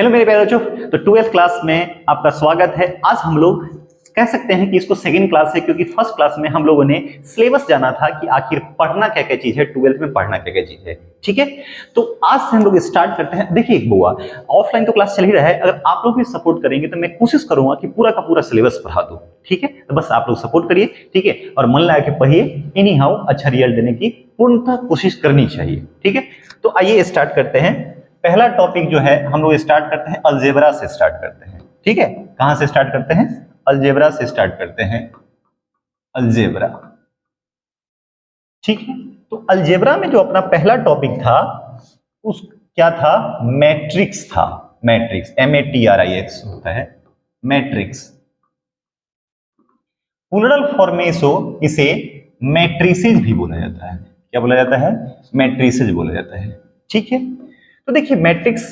Hello मेरे प्यारे बच्चों, तो 12th क्लास में आपका स्वागत है। आज हम लोग कह सकते हैं कि इसको सेकंड क्लास है, क्योंकि फर्स्ट क्लास में हम लोगों ने सिलेबस जाना था कि आखिर पढ़ना क्या क्या चीज है, 12th में पढ़ना क्या क्या चीज है। ठीक है, तो आज से हम लोग स्टार्ट करते हैं। देखिए बुआ, ऑफलाइन तो क्लास चल ही रहा है, अगर आप लोग भी सपोर्ट करेंगे तो मैं कोशिश करूंगा कि पूरा का पूरा सिलेबस पढ़ा दूं। ठीक है, तो बस आप लोग सपोर्ट करिए, ठीक है, और मन लगा के पढ़िए। एनी हाउ अच्छा रिजल्ट देने की पूर्णतः कोशिश करनी चाहिए। ठीक है, तो आइए स्टार्ट करते हैं। पहला टॉपिक जो है हम लोग स्टार्ट करते हैं अलजेब्रा से स्टार्ट करते हैं। ठीक है, कहां से स्टार्ट करते हैं? अलजेब्रा से स्टार्ट करते हैं। अलजेब्रा, ठीक है। तो अलजेब्रा में जो अपना पहला टॉपिक था उस क्या था? मैट्रिक्स था। मैट्रिक्स, MATRIX होता है मैट्रिक्स। प्लूरल फॉर्म में इसे मैट्रिसेज भी बोला जाता है। क्या बोला जाता है? मैट्रिसेज बोला जाता है। ठीक है, तो देखिए मैट्रिक्स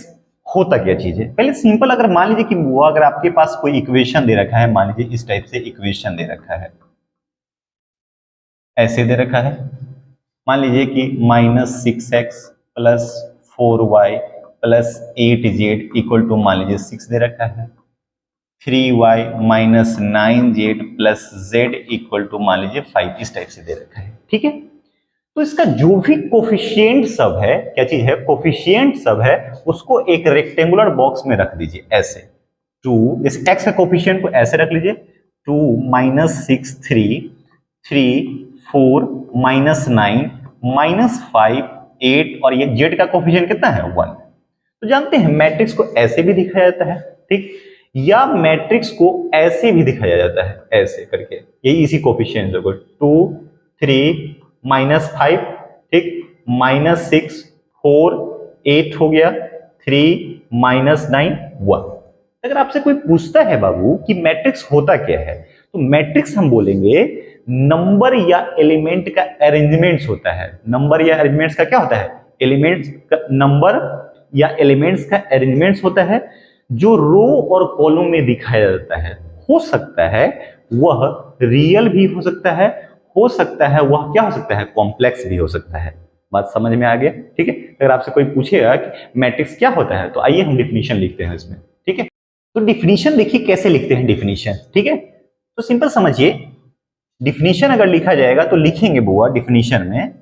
होता क्या चीज है। पहले सिंपल, अगर मान लीजिए कि वो अगर आपके पास कोई इक्वेशन दे रखा है, मान लीजिए इस टाइप से इक्वेशन दे रखा है, ऐसे दे रखा है, मान लीजिए कि -6x plus 4y plus 8z equal to मान लीजिए 6 दे रखा है, 3y minus 9z plus z equal to मान लीजिए 5, इस टाइप से दे रखा है। ठीक है, तो इसका जो भी कोफिशिएंट सब है, क्या चीज है? कोफिशिएंट सब है, उसको एक रेक्टेंगुलर बॉक्स में रख दीजिए ऐसे। 2 इस x का कोफिशिएंट को ऐसे रख लीजिए, 2 -6 3 4 -9 -5 8, और ये z का कोफिशिएंट कितना है? 1। तो जानते हैं मैट्रिक्स को ऐसे भी दिखाया जाता है, ठीक, या मैट्रिक्स को ऐसे भी दिखाया जाता है, ऐसे करके, यही इसी कोफिशिएंट को 2 3 -5, ठीक, -6 4 8 हो गया, 3 -9 1। अगर आपसे कोई पूछता है बाबू कि मैट्रिक्स होता क्या है, तो मैट्रिक्स हम बोलेंगे नंबर या एलिमेंट का अरेंजमेंट्स होता है। नंबर या एलिमेंट्स का क्या होता है? एलिमेंट्स का नंबर या एलिमेंट्स का अरेंजमेंट्स होता है, जो रो और कॉलम में दिखाया जाता है। हो सकता है वह रियल भी हो सकता है वह क्या हो सकता है? कॉम्प्लेक्स भी हो सकता है। बात समझ में आ गया? ठीक है, अगर आपसे कोई पूछेगा कि मैट्रिक्स क्या होता है, तो आइए हम डिफिनीशन लिखते हैं इसमें। ठीक है, तो डिफिनीशन देखिए कैसे लिखते हैं डिफिनीशन। ठीक है, तो सिंपल समझिए, डिफिनीशन अगर लिखा जाएगा तो लिखेंगे बुआ डिफिनीशन में,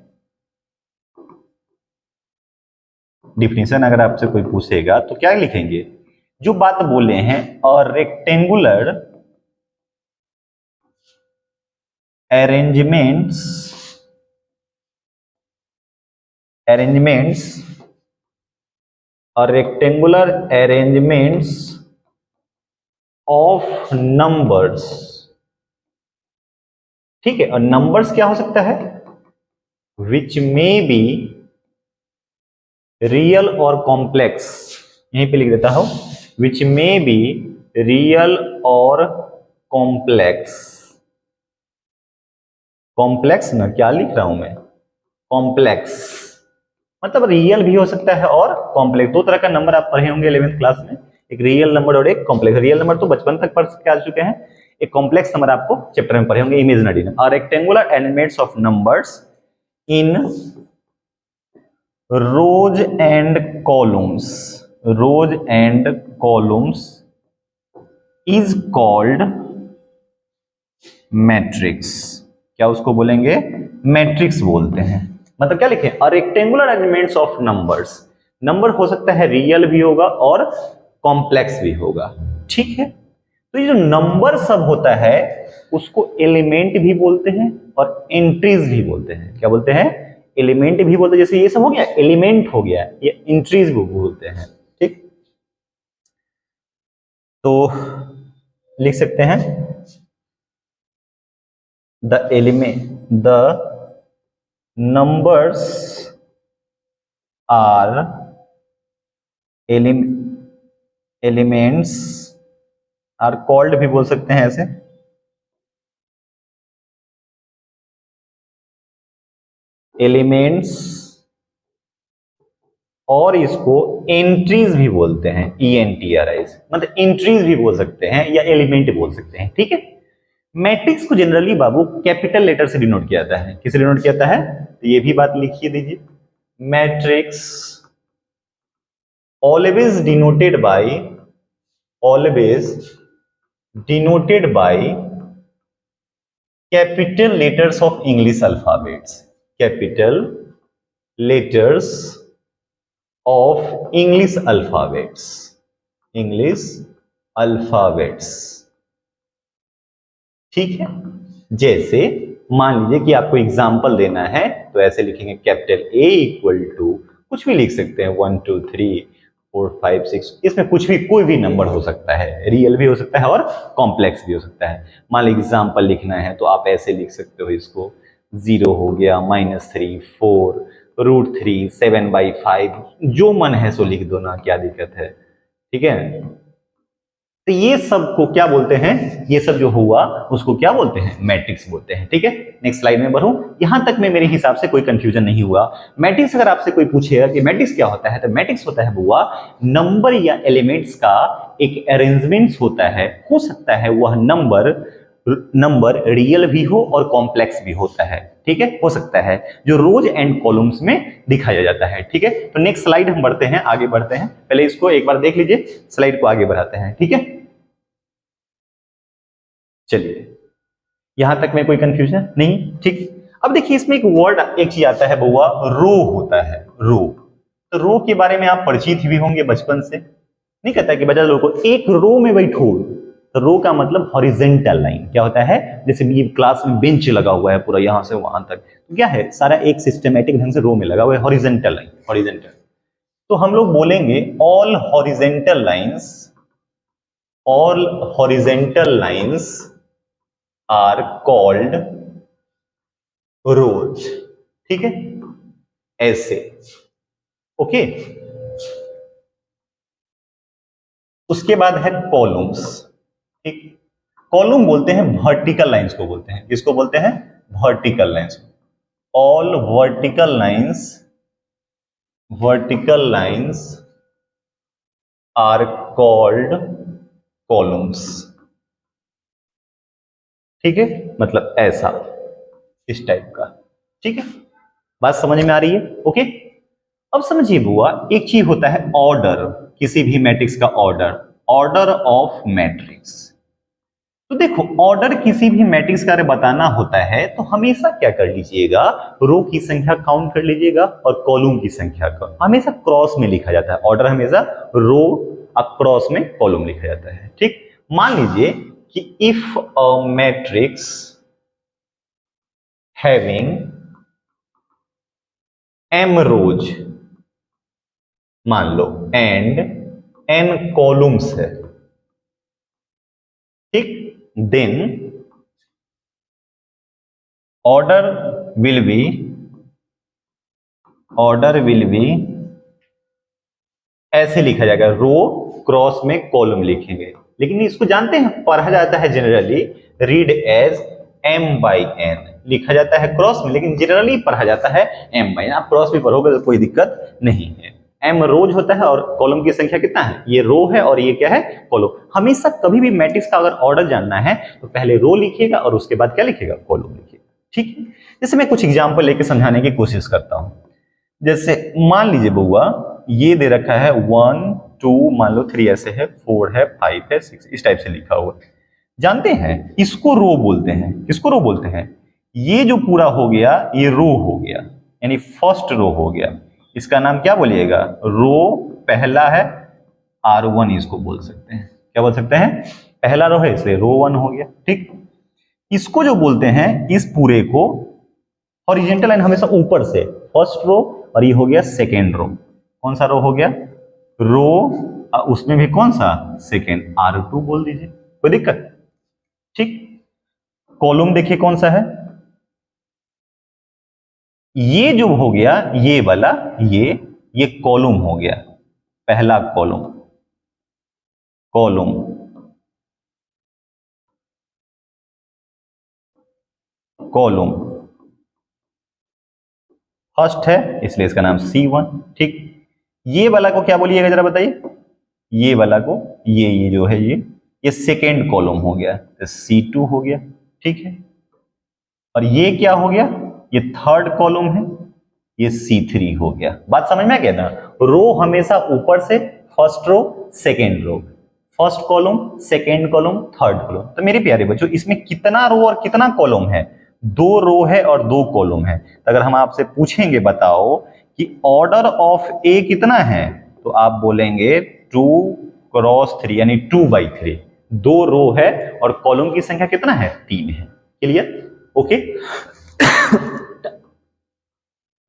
डिफिनीशन अगर आपसे कोई पूछेगा तो क्या लिखेंगे? जो बात बोले हैं, और रेक्टेंगुलर अरेंजमेंट्स और रेक्टेंगुलर अरेंजमेंट्स ऑफ नंबर्स। ठीक है, और नंबर्स क्या हो सकता है? विच में बी रियल और कॉम्प्लेक्स, यहीं पे लिख देता हूं, विच में बी रियल और कॉम्प्लेक्स। कॉम्प्लेक्स ना, क्या लिख रहा हूं मैं? कॉम्प्लेक्स मतलब रियल भी हो सकता है और कॉम्प्लेक्स। दो तरह का नंबर आप पढ़े होंगे 11th क्लास में, एक रियल नंबर और एक कॉम्प्लेक्स। रियल नंबर तो बचपन तक पढ़ के आ चुके हैं, एक कॉम्प्लेक्स नंबर आपको चैप्टर में पढ़े होंगे, इमेजिनरी नंबर। और rectangular elements of numbers in rows and columns is called matrix. क्या उसको बोलेंगे? मैट्रिक्स बोलते हैं। मतलब क्या लिखें? A rectangular elements of numbers. Number हो सकता है रियल भी होगा और कॉम्प्लेक्स भी होगा। ठीक है, तो ये जो नंबर सब होता है उसको एलिमेंट भी बोलते हैं और एंट्रीज भी बोलते हैं। क्या बोलते हैं? एलिमेंट भी बोलते हैं, जैसे ये सब हो गया एलिमेंट हो गया, ये एंट्रीज भी बोलते हैं। ठीक, तो लिख सकते हैं the numbers are elements are called भी बोल सकते हैं ऐसे, एलिमेंट्स, और इसको एंट्रीज भी बोलते हैं, ENTRIs, मतलब एंट्रीज भी बोल सकते हैं या एलिमेंट बोल सकते हैं। ठीक है, मैट्रिक्स को जनरली बाबू कैपिटल लेटर से डिनोट किया जाता है। किससे डिनोट किया जाता है? तो ये भी बात लिखिए दीजिए, matrix always denoted by capital letters of English alphabets, capital letters of English alphabets, ठीक है। जैसे मान लीजिए कि आपको एग्जाम्पल देना है तो ऐसे लिखेंगे कैपिटल ए इक्वल टू, कुछ भी लिख सकते हैं 1 2 3 4 5 6, इसमें कुछ भी कोई भी नंबर हो सकता है, रियल भी हो सकता है और कॉम्प्लेक्स भी हो सकता है। मान लीजिए एग्जाम्पल लिखना है तो आप ऐसे लिख सकते हो इसको, 0 हो गया, -3 4 √3 7/5, जो मन है सो लिख दो ना, क्या दिक्कत है, ठीक है। तो ये सब को क्या बोलते हैं, ये सब जो हुआ उसको क्या बोलते हैं, मैट्रिक्स बोलते हैं, ठीक है। नेक्स्ट स्लाइड में बढ़ूं, यहां तक में मेरे हिसाब से कोई कंफ्यूजन नहीं हुआ। मैट्रिक्स अगर आपसे कोई पूछेगा कि मैट्रिक्स क्या होता है, तो मैट्रिक्स होता है बुआ नंबर या एलिमेंट्स का एक अरेंजमेंट्स होता है, हो सकता है वह नंबर रियल भी हो और कॉम्प्लेक्स भी होता है, ठीक है, हो सकता है, जो रोज एंड कॉलम्स में दिखाया जाता है, ठीक है। तो नेक्स्ट स्लाइड हम बढ़ते हैं, आगे बढ़ते हैं, पहले इसको एक बार देख लीजिए, स्लाइड को आगे बढ़ाते हैं, ठीक है। चलिए यहां तक में कोई कंफ्यूजन नहीं, ठीक। अब देखिए इसमें एक वर्ड, एक चीज आता है बुआ, रो होता है, रो। तो रो के बारे में आप परिचित भी होंगे बचपन से, नहीं कहता कि बच्चा लोगों को एक रो में बैठो, तो रो का मतलब हॉरिजेंटल लाइन क्या होता है, जैसे ये क्लास में बेंच लगा हुआ है पूरा यहां से वहां तक, तो क्या है, सारा एक सिस्टमेटिक ढंग से रो में लगा हुआ है, हॉरिजेंटल लाइन, हॉरिजेंटल। तो हम लोग बोलेंगे all horizontal lines are called rows, ठीक है, ऐसे, ओके। उसके बाद है कॉलम्स, ठीक। कॉलम बोलते हैं वर्टिकल लाइंस को बोलते हैं, किसको बोलते हैं, vertical lines. All vertical lines are called columns, ठीक है, मतलब ऐसा, इस टाइप का, ठीक है। बात समझ में आ रही है, ओके। अब समझिए बुआ, एक चीज होता है ऑर्डर, किसी भी मैट्रिक्स का ऑर्डर ऑफ मैट्रिक्स। तो देखो ऑर्डर किसी भी मैट्रिक्स का अगर बताना होता है तो हमेशा क्या कर लीजिएगा, रो की संख्या काउंट कर लीजिएगा और कॉलम की संख्या का हमेशा क्रॉस में लिखा जाता है, ऑर्डर हमेशा रो अब क्रॉस में कॉलम लिखा जाता है, ठीक। मान लीजिए कि if a matrix having m रोज, मान लो, एंड n कॉलम्स है, ठीक, देन ऑर्डर विल बी ऐसे लिखा जाएगा, रो क्रॉस में कॉलम लिखेंगे, लेकिन इसको जानते हैं पढ़ा जाता है जनरली रीड एज m/n, लिखा जाता है क्रॉस में, लेकिन जनरली पढ़ा जाता है m/n। आप क्रॉस भी पढ़ोगे तो कोई दिक्कत नहीं है। m रोज होता है और कॉलम की संख्या कितना है, ये रो है और ये क्या है, कॉलम। हमेशा कभी भी मैट्रिक्स का अगर ऑर्डर जानना है तो पहले रो लिखिएगा और उसके बाद क्या लिखिएगा, कॉलम लिखिएगा, ठीक है। जैसे मैं कुछ एग्जाम्पल लेके समझाने की कोशिश करता हूं। जैसे मान लीजिए बउआ, ये दे रखा है 1 2, मान लो 3 ऐसे है, 4 है, 5 है, 6, इस टाइप से लिखा हुआ है। जानते हैं इसको रो बोलते हैं, किसको रो बोलते हैं, ये जो पूरा हो गया ये रो हो गया, यानी फर्स्ट रो हो गया, इसका नाम क्या बोलिएगा, रो पहला है, R1 इसको बोल सकते हैं, क्या बोल सकते हैं, पहला रो है इसलिए रो 1 हो गया, ठीक। इसको जो बोलते हैं, इस पूरे को हॉरिजॉन्टल लाइन हमेशा ऊपर से, फर्स्ट रो, और ये हो गया सेकेंड रो, कौन सा रो हो गया, रो, उसमें भी कौन सा, सेकेंड, R2 बोल दीजिए, कोई दिक्कत, ठीक। कॉलम देखिए कौन सा है, ये जो हो गया ये वाला, ये कॉलम हो गया, पहला कॉलम, कॉलम फर्स्ट है इसलिए इसका नाम C1, ठीक। ये वाला को क्या बोलिएगा जरा बताइए, ये वाला को, ये जो है ये सेकेंड कॉलम हो गया, तो C2 हो गया, ठीक है। और ये क्या हो गया, ये थर्ड कॉलम है, ये C3 हो गया। बात समझ में आ गया ना, रो हमेशा ऊपर से, first row second row, first column second column third column. तो मेरे प्यारे बच्चों इसमें कितना रो और कितना कॉलम है? 2 रो है और 2 कॉलम है। तो अगर हम आपसे पूछेंगे बताओ कि ऑर्डर ऑफ ए कितना है, तो आप बोलेंगे 2 क्रॉस 3 यानी 2/3। 2 रो है और कॉलम की संख्या कितना है? 3 है। क्लियर? ओके।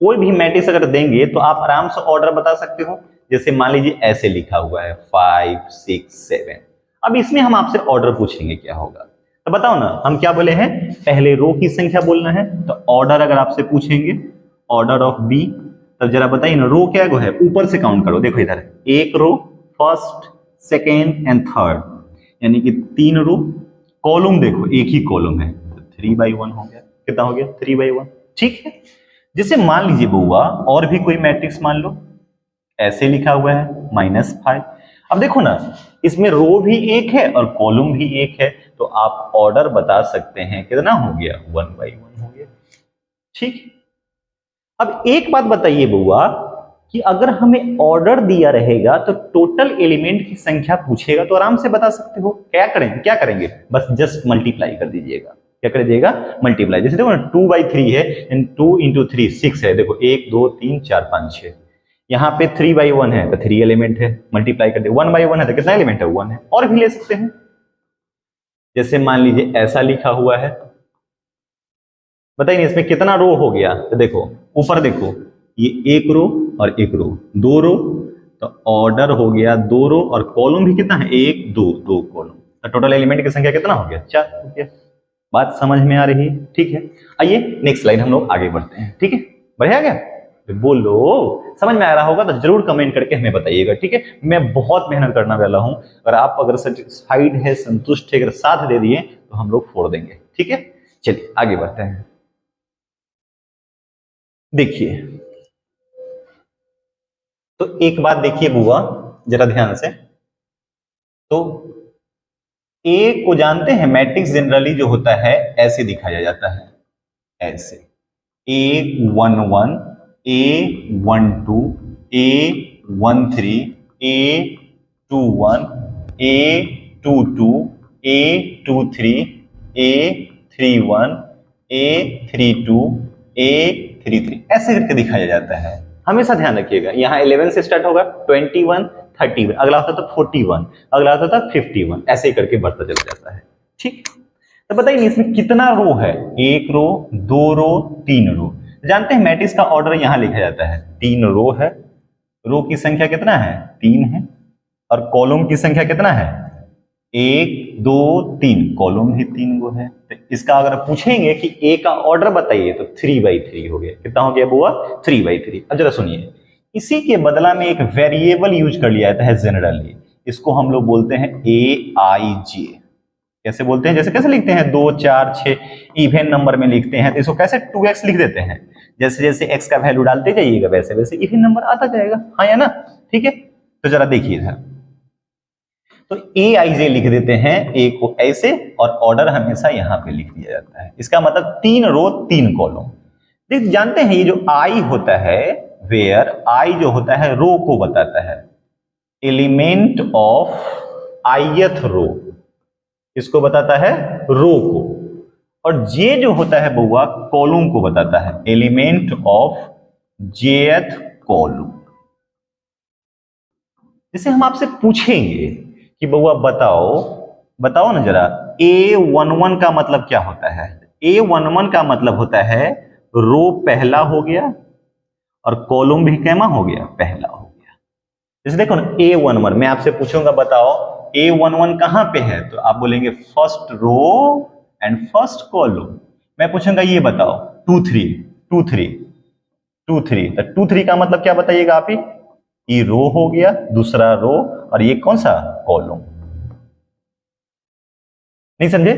कोई भी मैट्रिक्स अगर देंगे तो आप आराम से ऑर्डर बता सकते हो। जैसे मान लीजिए ऐसे लिखा हुआ है 5 6 7। अब इसमें हम आपसे ऑर्डर पूछेंगे क्या होगा, तो बताओ ना। हम क्या बोले हैं? पहले रो की संख्या बोलना है। तो ऑर्डर अगर आपसे पूछेंगे ऑर्डर ऑफ बी, तब जरा बताइए ना रो क्या है? ऊपर से काउंट करो। देखो इधर एक रो, फर्स्ट सेकेंड एंड थर्ड, यानी कि 3 रो। कॉलम देखो एक ही कॉलम है, तो 3/1 हो गया। कितना हो गया? 3/1। ठीक है। जैसे मान लीजिए बउआ और भी कोई मैट्रिक्स मान लो, ऐसे लिखा हुआ है -5। अब देखो ना इसमें रो भी एक है और कॉलम भी एक है, तो आप ऑर्डर बता सकते हैं कितना हो गया? 1/1 हो गया। ठीक। अब एक बात बताइए बउआ कि अगर हमें ऑर्डर दिया रहेगा तो टोटल एलिमेंट की संख्या पूछेगा तो आराम से बता सकते हो। क्या करेंगे? बस जस्ट मल्टीप्लाई कर दीजिएगा। क्या कर दीजिएगा? मल्टीप्लाई। जैसे देखो ना 2/3 है, 2 × 3 6 है। देखो 1 2 3 4 5 6। यहाँ पे 3/1 है तो 3 एलिमेंट है, मल्टीप्लाई कर दे। 1/1 है तो कितना एलिमेंट है? 1 है। और भी ले सकते हैं। जैसे मान लीजिए ऐसा लिखा हुआ है, बताइए इसमें कितना रो हो गया? तो देखो ऊपर देखो, ये एक रो और एक रो, 2 रो, तो ऑर्डर हो गया 2 रो और कॉलम भी कितना है? 1 2 कॉलम। तो टोटल एलिमेंट की संख्या कितना हो गया? 4 हो गया। बात समझ में आ रही है? ठीक है। आइए नेक्स्ट स्लाइड हम लोग आगे बढ़ते हैं। ठीक है, बढ़िया गया? बोलो समझ में आ रहा होगा तो जरूर कमेंट करके हमें बताइएगा। ठीक है, मैं बहुत मेहनत करने वाला हूं। और आप अगर सेटिस्फाइड है, संतुष्ट है, अगर साथ दे दिए तो हम लोग फोड़ देंगे। ठीक है, चलिए आगे बढ़ते हैं। देखिए तो एक बात देखिए बुआ जरा ध्यान से। तो ए को जानते हैं मैट्रिक्स जनरली जो होता है ऐसे दिखाया जाता है, ऐसे A11 A12 A13 A21 A22 A23 A31 A32 A33 ऐसे करके दिखाया जाता है। हमेशा ध्यान रखिएगा, यहाँ 11 से स्टार्ट होगा, 21 30, अगला होता था 41, अगला होता था 51, ऐसे करके बढ़ता चला जाता है। ठीक। तो बताइए इसमें कितना रो है? 1 रो 2 रो 3 रो। जानते हैं मैट्रिक्स का ऑर्डर यहां लिखा जाता है। 3 रो है, रो की संख्या कितना है? 3 है। और कॉलम की संख्या कितना है? 1 2 3, कॉलम भी 3 गो है। तो इसका अगर पूछेंगे कि ए का ऑर्डर बताइए तो 3/3 हो गया। कितना हो गया बुआ? 3/3। अब जरा सुनिए, इसी के बदला में एक वेरिएबल यूज कर लिया जाता है जनरली, इसको हम लोग बोलते हैं AIJ। कैसे बोलते हैं? जैसे कैसे लिखते हैं? 2 4 6 इवन नंबर में लिखते हैं तो इसको कैसे 2x लिख देते हैं। जैसे जैसे x का वैल्यू डालते जाइएगा वैसे वैसे इवन नंबर आता जाएगा। हाँ या ना? ठीक है, तो जरा देखिए इधर, तो AIJ लिख देते हैं, ए को ऐसे और ऑर्डर हमेशा यहां पे लिख दिया जाता है। इसका मतलब 3 रो 3 कॉलम। देख जानते हैं ये जो I होता है, वेयर I जो होता है रो को बताता है, एलिमेंट ऑफ ith रो इसको बताता है, रो को। और जे जो होता है बउआ कॉलम को बताता है, एलिमेंट ऑफ jth कॉलम। जैसे हम आपसे पूछेंगे कि बउआ बताओ ना जरा, A11 का मतलब क्या होता है? A11 का मतलब होता है रो पहला हो गया और कॉलम भी कैमा हो गया? पहला हो गया। जैसे देखो ना A11, मैं आपसे पूछूंगा बताओ A11 कहां पे है, तो आप बोलेंगे first row and first column. मैं पूछूंगा ये बताओ 2 3 2 3 2 3, तो 2 3 का मतलब क्या बताइएगा आप ही? ये रो हो गया, दूसरा रो, और ये कौन सा? कॉलम। नहीं समझे?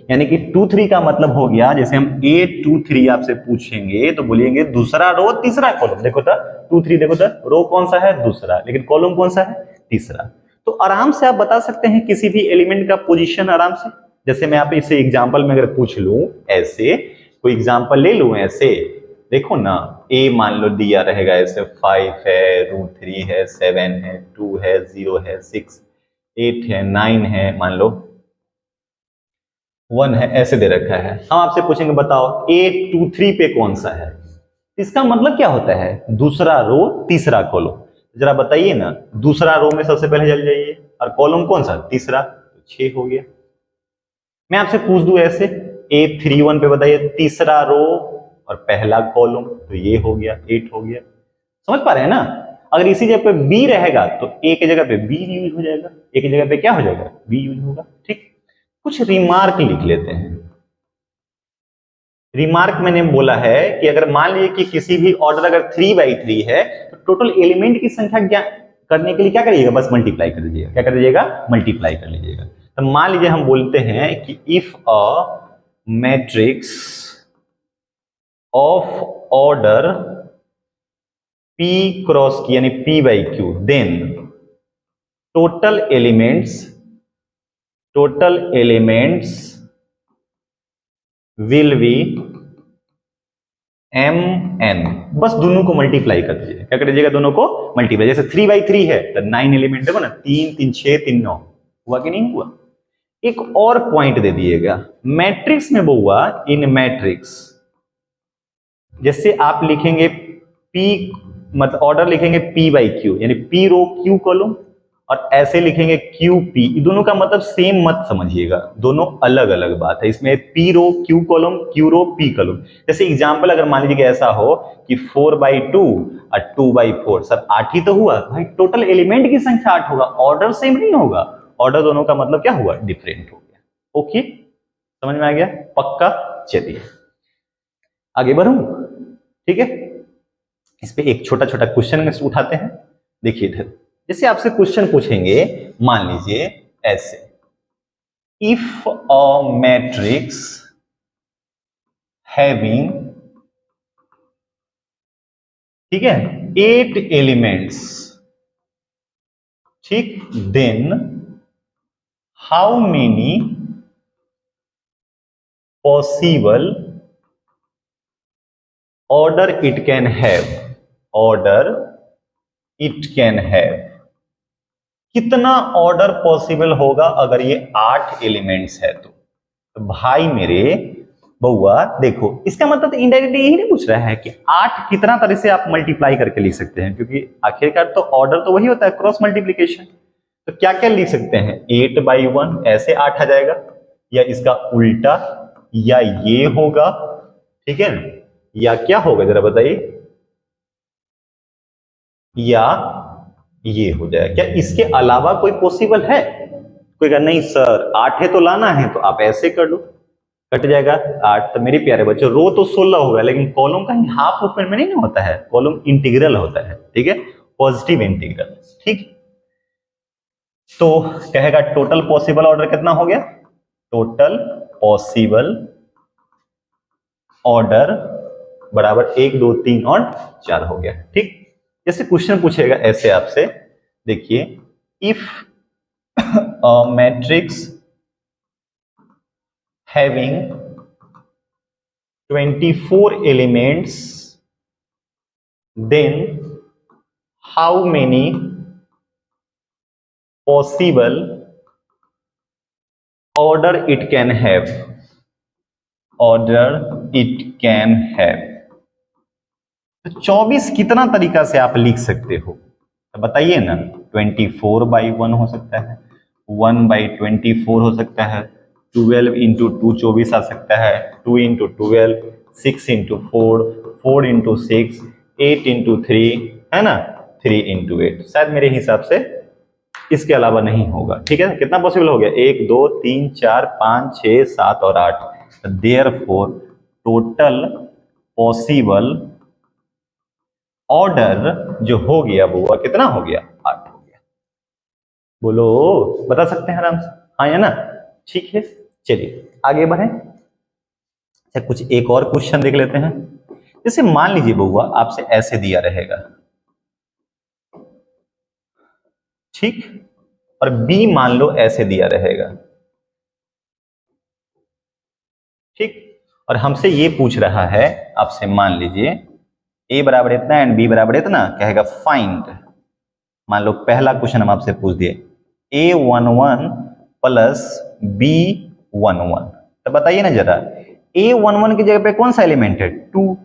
यानी कि 2 3 का मतलब हो गया, जैसे हम A23 आपसे पूछेंगे तो बोलेंगे दूसरा रो तीसरा कॉलम। देखो तो 2 3, देखो तो रो कौन सा है? दूसरा, लेकिन कॉलम कौन सा है? तीसरा। तो आराम से आप बता सकते हैं किसी भी एलिमेंट का पोजीशन आराम से। जैसे मैं आप इसे एग्जांपल में अगर पूछ लूं, ऐसे कोई एग्जांपल ले लूं, ऐसे देखो ना, ए मान लो दिया रहेगा ऐसे 5 है, √3 है, 7 है, 2 है, 0 है, 6, 8 है, 9 है, मान लो 1 है, ऐसे दे रखा है। हम आपसे पूछेंगे बताओ A23 पे कौन सा है। इसका मतलब क्या होता है, दूसरा रो तीसरा कॉलम। जरा बताइए ना, दूसरा रो में सबसे पहले चल जाइए, और कॉलम कौन सा, तीसरा, तो 6 हो गया। मैं आपसे पूछ दूं ऐसे, A31 पे बताइए तीसरा रो और पहला कॉलम, तो ये हो गया 8 हो गया। समझ पा रहे हैं ना। अगर इसी जगह पे बी रहेगा तो ए की जगह पे बी यूज हो जाएगा, ए की जगह पे क्या हो जाएगा, बी यूज होगा। ठीक, कुछ रिमार्क लिख लेते हैं। रिमार्क मैंने बोला है कि अगर मान लीजिए कि किसी भी ऑर्डर अगर 3/3 है तो टोटल एलिमेंट की संख्या क्या करने के लिए क्या करिएगा, बस मल्टीप्लाई कर दीजिएगा। क्या कर दीजिएगा, मल्टीप्लाई कर लीजिएगा। तो मान लीजिए हम बोलते हैं कि if a matrix of order P cross Q यानी P/Q, then total elements will be MN। बस दोनों को मल्टीप्लाई कर दीजिए। क्या कर दीजिएगा, दोनों को मल्टीप्लाई। जैसे 3/3 है तो 9 एलिमेंट देखो ना, 3 3 6 3 9, हुआ कि नहीं हुआ। एक और पॉइंट दे दिएगा मैट्रिक्स में, वो हुआ इन मैट्रिक्स। जैसे आप लिखेंगे P, मतलब ऑर्डर लिखेंगे P/Q यानी P रो Q कॉलम, और ऐसे लिखेंगे QP। दोनों का मतलब सेम मत समझिएगा, दोनों अलग अलग बात है। इसमें P रो Q कॉलम, Q रो P कॉलम। जैसे एग्जांपल अगर मान लीजिए कि ऐसा हो कि 4/2 और 2/4, सर 8 ही तो हुआ भाई, टोटल एलिमेंट की संख्या 8 होगा, ऑर्डर सेम नहीं होगा। ऑर्डर दोनों का मतलब क्या हुआ, डिफरेंट हो गया। ओके, समझ में आ गया, पक्का। चलिए आगे बढ़ूं, ठीक है। इस पे एक छोटा छोटा क्वेश्चन उठाते हैं। देखिए इधर, जैसे आपसे क्वेश्चन पूछेंगे, मान लीजिए ऐसे, इफ अ मैट्रिक्स हैविंग, ठीक है, 8 एलिमेंट्स, ठीक, then how many possible order it can have, order it can have, कितना ऑर्डर पॉसिबल होगा अगर ये 8 एलिमेंट्स है तो भाई मेरे बउआ देखो, इसका मतलब तो इनडायरेक्टली यही नहीं पूछ रहा है कि 8 कितना तरह से आप मल्टीप्लाई करके लिख सकते हैं, क्योंकि आखिरकार तो ऑर्डर तो वही होता है, क्रॉस मल्टीप्लीकेशन। तो क्या क्या लिख सकते हैं, 8/1 ऐसे 8 आ जाएगा, या इसका उल्टा, या ये होगा, ठीक है, या क्या होगा जरा बताइए, या ये हो जाएगा। क्या इसके अलावा कोई पॉसिबल है, कोई कहा नहीं सर 8 है तो लाना है, तो आप ऐसे कर लो, कट जाएगा 8। तो मेरे प्यारे बच्चों, रो तो 16 होगा, लेकिन कॉलम कहीं हाफ ऑफ में नहीं होता है, कॉलम इंटीग्रल होता है, ठीक है, पॉजिटिव इंटीग्रल। ठीक, तो कहेगा टोटल पॉसिबल ऑर्डर कितना हो गया, टोटल पॉसिबल ऑर्डर बराबर 1 2 3 और 4 हो गया। ठीक, जैसे क्वेश्चन पूछेगा ऐसे आपसे, देखिए, if a matrix having 24 elements, then how many possible order it can have, order it can have। तो 24 कितना तरीका से आप लिख सकते हो, तो बताइए ना। 24/1 हो सकता है, 1/24 हो सकता है, 12 इंटू 2 24 आ सकता है, 2 इंटू 12, 6 इंटू 4, 4 इंटू 6, 8 इंटू 3, है ना, 3 इंटू 8। शायद मेरे हिसाब से इसके अलावा नहीं होगा। ठीक है, कितना पॉसिबल हो गया, 1 2 3 4 5 6 7 और 8। देयरफॉर टोटल पॉसिबल ऑर्डर जो हो गया वो कितना हो गया, 8 हो गया। बोलो, बता सकते हैं आराम से, हाँ या ना। ठीक है, चलिए आगे बढ़े। अच्छा, कुछ एक और क्वेश्चन देख लेते हैं। जैसे मान लीजिए बउआ आपसे ऐसे दिया रहेगा, ठीक, और बी मान लो ऐसे दिया रहेगा, ठीक, और हमसे ये पूछ रहा है आपसे, मान लीजिए a बराबर इतना एंड b बराबर इतना, कहेगा फाइंड। मान लो पहला क्वेश्चन हम आपसे पूछ दिए a11 प्लस b11, तो बताइए ना जरा, a11 की जगह पे कौन सा एलिमेंट है 2,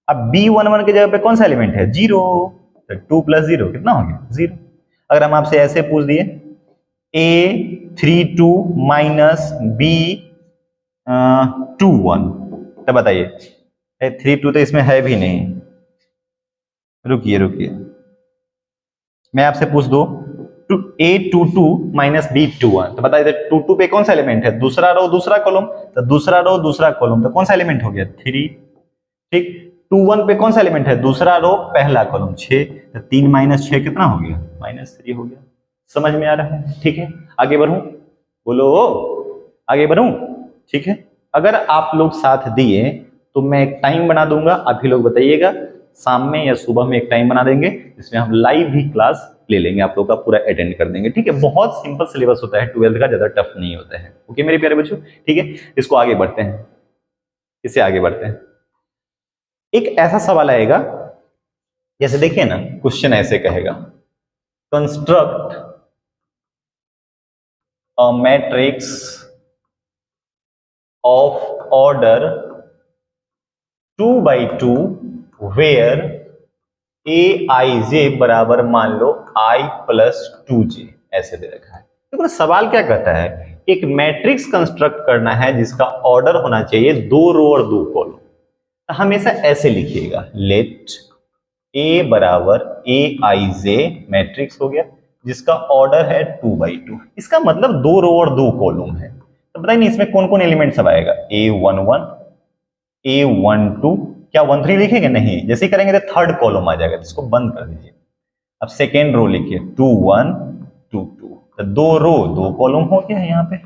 अब b11 की जगह पे कौन सा एलिमेंट है 0, तो 2 प्लस 0 कितना हो गया 0। अगर हम आपसे ऐसे पूछ दिए a32 माइनस b21, तो बताइए 32 तो इसमें है भी नहीं, रुकिए रुकिए मैं आपसे पूछ दो a22 माइनस b21, तो बताइए 22 पे कौन सा एलिमेंट है, दूसरा रो दूसरा कॉलम, तो दूसरा रो दूसरा कॉलम, तो कौन सा एलिमेंट हो गया 3। ठीक, 21 पे कौन सा एलिमेंट है, दूसरा रो पहला कॉलम 6, तो 3 माइनस 6 कितना हो गया -3 हो गया। समझ में आ रहा है? ठीक है, आगे बढ़ूं, बोलो आगे बढ़ूं। ठीक है, अगर आप लोग साथ दिए तो मैं एक टाइम बना दूंगा, आप ही लोग बताइएगा, शाम में या सुबह में एक टाइम बना देंगे जिसमें हम लाइव ही क्लास ले लेंगे, आप लोग का पूरा अटेंड कर देंगे। ठीक है, बहुत सिंपल सिलेबस होता है 12th का, ज्यादा टफ नहीं होता है। ओके मेरे प्यारे बच्चों, ठीक है, इसको आगे बढ़ते हैं, इससे आगे बढ़ते हैं। एक ऐसा सवाल आएगा, जैसे देखिए ना, क्वेश्चन ऐसे कहेगा, construct a matrix of order 2x2 where aij बराबर मान लो i+2j, ऐसे दे रखा है। देखो सवाल क्या कहता है, एक मैट्रिक्स कंस्ट्रक्ट करना है जिसका ऑर्डर होना चाहिए 2 रो और 2 कॉलम, तो हमेशा ऐसे लिखिएगा, लेट a बराबर aij मैट्रिक्स हो गया जिसका ऑर्डर है 2x2, इसका मतलब 2 रो और 2 कॉलम है। तो बताइए नहीं इसमें कौन कौन एलिमेंट सब आएगा, a11 a12, क्या 13 लिखेंगे, नहीं, जैसे ही करेंगे तो थर्ड कॉलम आ जाएगा, इसको बंद कर दीजिए। अब सेकेंड रो लिखिए 21 22, तो 2 रो 2 कॉलम हो गया यहाँ पे।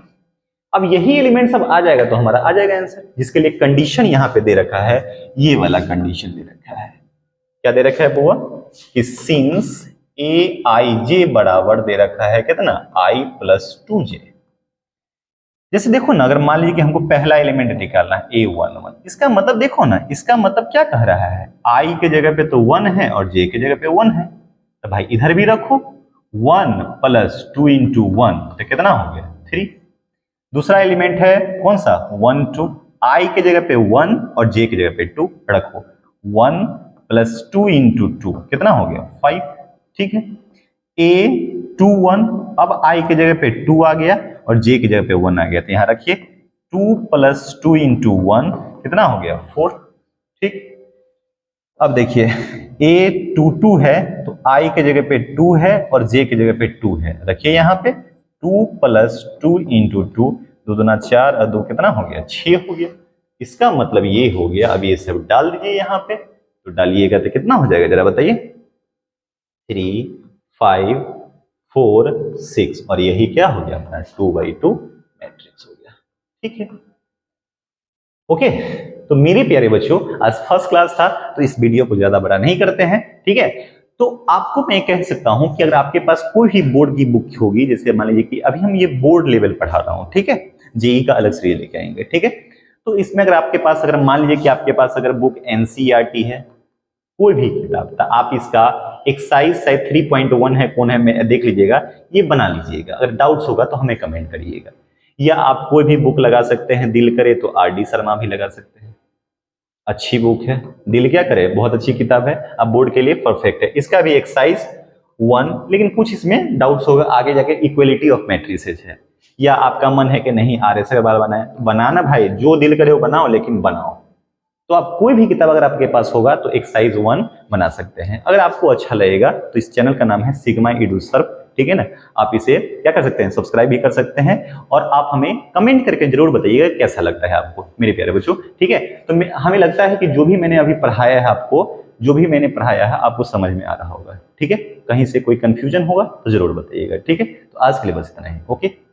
अब यही एलिमेंट सब आ जाएगा तो हमारा आ जाएगा आंसर, जिसके लिए कंडीशन यहाँ पे दे रखा है, ये वाला कंडीशन दे रखा है। क्या दे रखा है बुआ, कि सिंस aij बराबर दे रखा है कितना i+2j। जैसे देखो ना, अगर मान लीजिए कि हमको पहला एलिमेंट निकालना है a11, इसका मतलब देखो ना, इसका मतलब क्या कह रहा है, i के जगह पे तो 1 है और j के जगह पे 1 है, तो भाई इधर भी रखो 1 + 2 × 1, तो कितना हो गया 3। दूसरा एलिमेंट है कौन सा 1 2, i के जगह पे 1 और j की जगह पे 2 रखो, 1 + 2 × 2 कितना हो गया 5। ठीक है, a21, अब i की जगह पे 2 आ गया और j की जगह पे 1 आ गया, तो यहां रखिए 2 + 2 × 1 कितना हो गया 4। ठीक, अब देखिए a22 है तो i के जगह पे 2 है और j की जगह पे 2 है, रखिए यहाँ पे 2 + 2 × 2, 2 दूना 4 और 2 कितना हो गया 6 हो गया। इसका मतलब ये हो गया, अब ये सब डाल दीजिए यहाँ पे, तो डालिएगा तो कितना हो जाएगा जरा बताइए, 3 5 4 6, और यही क्या हो गया अपना 2x2 मैट्रिक्स हो गया। ठीक है, ओके, तो मेरे प्यारे बच्चों आज फर्स्ट क्लास था तो इस वीडियो को ज्यादा बड़ा नहीं करते हैं। ठीक है, तो आपको मैं कह सकता हूं कि अगर आपके पास कोई भी बोर्ड की बुक होगी, जैसे मान लीजिए कि अभी हम ये बोर्ड लेवल पढ़ा रहा हूं, ठीक है, जेई का अलग से लेके आएंगे, ठीक है, तो इसमें अगर आपके पास, अगर मान लीजिए कि आपके पास अगर बुक एनसीईआरटी है, कोई भी किताब, तो आप इसका एक्सरसाइज शायद 3.1 है, कौन है मैं देख लीजिएगा, ये बना लीजिएगा। अगर डाउट्स होगा तो हमें कमेंट करिएगा, या आप कोई भी बुक लगा सकते हैं, दिल करे तो आरडी शर्मा भी लगा सकते हैं, अच्छी बुक है, दिल क्या करे, बहुत अच्छी किताब है, अब बोर्ड के लिए परफेक्ट है। इसका भी एक्सरसाइज 1, लेकिन कुछ इसमें डाउट्स होगा आगे जाके, इक्वलिटी ऑफ मैट्रिसेस है, या आपका मन है कि नहीं आरएस के बारे में बनाना, भाई जो दिल करे वो बनाओ, लेकिन बनाओ। तो आप कोई भी किताब अगर आपके पास होगा तो एक्सरसाइज 1 बना सकते हैं। अगर आपको अच्छा लगेगा तो इस चैनल का नाम है सिग्मा edu सर्व, ठीक है ना, आप इसे क्या कर सकते हैं, सब्सक्राइब भी कर सकते हैं, और आप हमें कमेंट करके जरूर बताइएगा कैसा लगता है आपको मेरे प्यारे बच्चों। ठीक है, तो हमें लगता है कि जो भी मैंने अभी पढ़ाया है आपको, जो भी मैंने पढ़ाया है आपको समझ में आ रहा होगा। ठीक है, कहीं से कोई कंफ्यूजन होगा तो जरूर बताइएगा। ठीक है, तो आज के लिए बस इतना ही, ओके।